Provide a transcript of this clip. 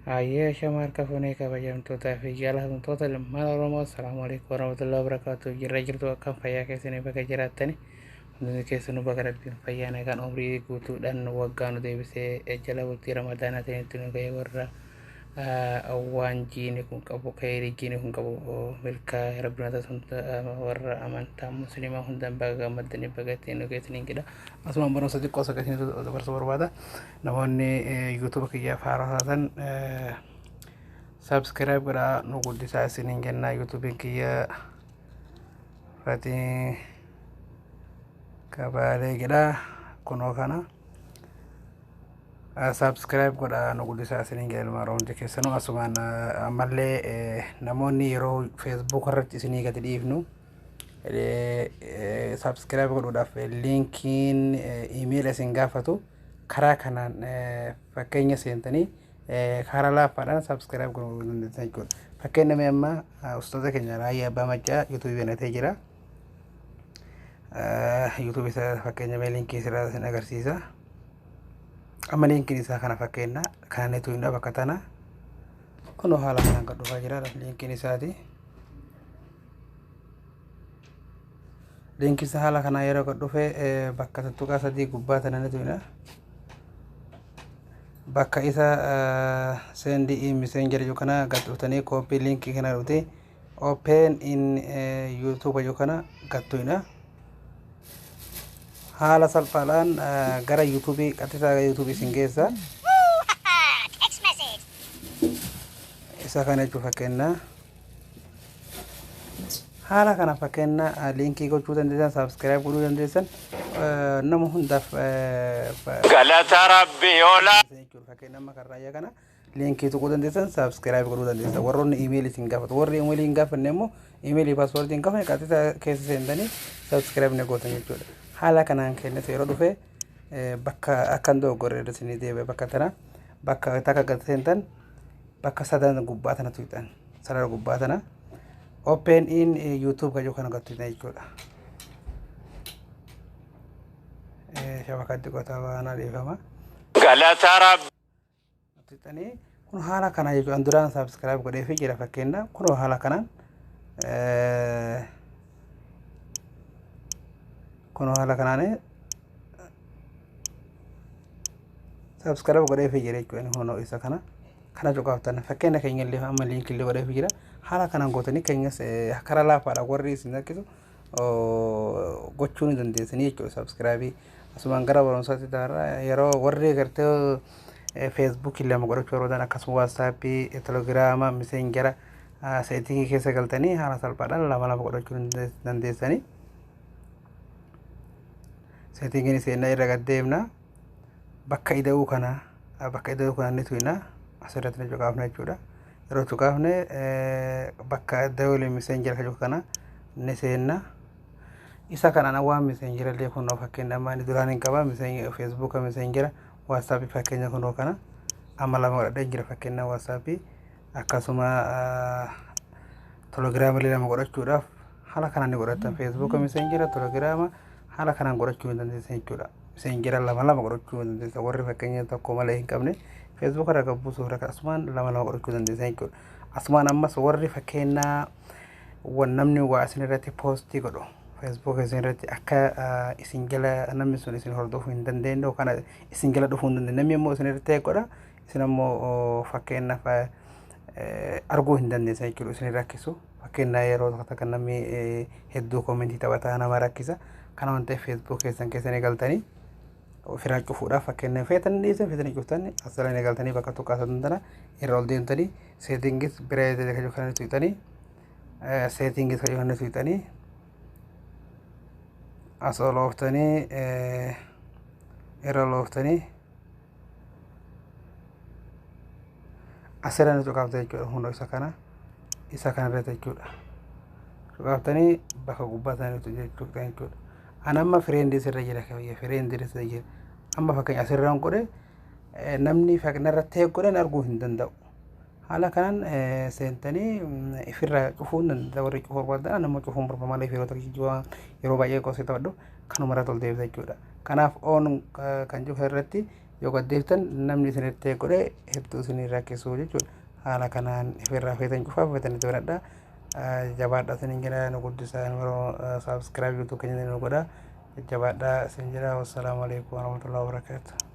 Ayyee shamarka funee kabajamtootaa fi jaallatamtoota ilmaan Oromoo assalamu alaikum warahmatullahi wabarakatuh. Jirra jirtu akkam fayyaa keessanii bakka jiraattani hundi keessanuu bakka rabbiin fayyaa nagaan umrii guutuudhaan waggaa nu deebisee jala bultii ramadaanaa ta'etti nu ga'e warra waan jiini kun qabu khayrii jiini kun qabu milkaa rabbiin warra amantaa musliimaa hundaan baga gammaddanii bagatti nu geessaniin jedha. Asumaan barumsa xiqqoo sakkatanii dabarsu barbaada. Namoonni YouTube kiyyaaf haaraa taatan subscribe godhaa nu guddisaa isiniin jenna. YouTube kiyya Fatii Kabaalee jedha kunoo kana. Subscribe godhaa nu guddisaa isiniin jenna ilmaan Oromoo keessanuu asumaan ammallee namoonni yeroo Facebook irratti isinii gadi dhiifnu subscribe godhuudhaaf linkiin email isin gaafatu karaa kanaan fakkeenya seentanii karaa laaffaadhaan subscribe godhuu dandeessan jechuudha. Fakkeenya namni amma ustoota keenya raayyaa abbaa macaa YouTube banatee jira. YouTube isa fakkeenya mee linkii isirraa isin agarsiisa. Amma linkiin isaa kana fakkeenya kana neetu hin bakka tana kunoo haala kanaan kan dhufaa jira linkiin isaati. Linkiin isaa haala kanaa yeroo kan dhufe bakka tuttuqaa sadii gubbaa tana neetu hin bakka isa sendi misenjara yookaan gadhuutanii copy linkii kana dhufte open in YouTube yookaan gadhuina haala salphaadhaan gara YouTube qaxxisaa YouTube isin geessa isa kana jechuun fakkeenya haala kana fakkeenya linkii gochuu dandeessan subscribe godhuu dandeessan nama hundaaf galata rabbi yola jechuun fakkeenya amma kan raayyaa kana linkii tuquu dandeessan subscribe godhuu dandeessan warroonni email isin gaafatu warri email hin gaafanne immoo email password hin gaafanne qaxxisaa keessa seentanii subscribe ne gootan jechuudha. Haala kanaan kennite yeroo dhufe bakka akkan dogoggoree isinii deebi'e bakka tana bakka takka gad seentan bakka sadan gubbaa tana tuqxan sarara gubbaa tana open in YouTube kan yookaan gadhuutan jechuudha. Shabakatti qotaa waan adeefama. Galata rabbi. Tuqxanii kun haala kanaa jechuudha. Duraan subscribe godhee fi jira fakkeenya kun haala kanaan kun haala kanaan subscribe godhee fi jira jechuudha. Kun isa kana kana cuqaaftan fakkeenya keenya illee amma link illee godhee fi jira. Haala kanaan gootanii keenyas karaa laafaadha warri isin rakkisu gochuu ni dandeessanii jechuudha. Subscribe asumaan gara barumsaatti taara yeroo warri gartee Facebook illee amma godhachuu yeroo akkasuma watsapii telegiraama misenjara seetingii keessa galtanii haala salphaadhaan lama godhachuu dandeessanii. Seetingiin seenaa irra gaddeemna bakka ida'uu kana ni tuyna asirratti ni cuqaafna jechuudha. Yeroo cuqaafne bakka ida'uu misenjara kan kana ni seenna isa kanaan waan misenjara illee kunoo fakkeenya amma duraan hin qaba Facebook misenjara watsapii fakkeenya kunoo kana amma lama godhadhee jira fakkeenya watsapii akkasuma telegiraama illee lama godhachuudhaaf haala kanaan ni godhatan Facebook misenjara telegiraama haala kanaan godhachuu dandeessan jechuudha. Misenjara lama godhachuu dandeessan warri fakkeenya tokko malee hin qabne Facebook irra gabbuusuuf akkasumaan lama godhachuu dandeessan jechuudha. Asumaan ammas warri fakkeenya namni waa isin irratti poostii godhu Facebook isin irratti akka isin jala namni sun isin hordofuu hin dandeenye yookaan isin jala dhufuu hin dandeenye namni immoo isin irratti godha isin immoo fakkeenyaaf arguu hin dandeessan jechuudha. Isin rakkisu fakkeenya yeroo tokko namni hedduu koomentii taphataa nama rakkisa. Kana waan ta'eef Facebook keessanii galtanii ofirraa cufuudhaaf fakkeenya fetan dhiisan fetan cuftanii asirraa galtanii bakka tokko tana irra ol deemtanii seetingis bira kan tuqxanii seetingis kan tuqxanii as ol ooftanii irra ol ooftanii asirraa cuqaafta jechuudha. Hundoo isa kana irratti jechuudha. Cuqaaftanii bakka gubbaa tana tuqxan jechuudha. Anamma friendii sirra jira kabiyya friendii sirra jira amma fakkeenya asirraan godhe namni fakkeenya irratti godhan arguu hin danda'u. Haala kanaan seentanii ifirra cufuu hin danda'u warri cufuu barbaadan nama cufuun barbaamalee yeroo baay'ee qosee ta'u kanuma irratti ol deebisa jechuudha. Kanaaf on kan cufa irratti yoo gaddeeftan namni isinitti godhe hedduu isinii rakkisu jechuudha. Haala kanaan ifirraa fetan cufaaf fetan itti baradha. Jabaadha isiniin jedha nu guddisaa yeroo subscribe YouTube keenya nu godha. Jabaadha isin jedha. Wassalaamu alaikum warahmatullahi wabarakatuh.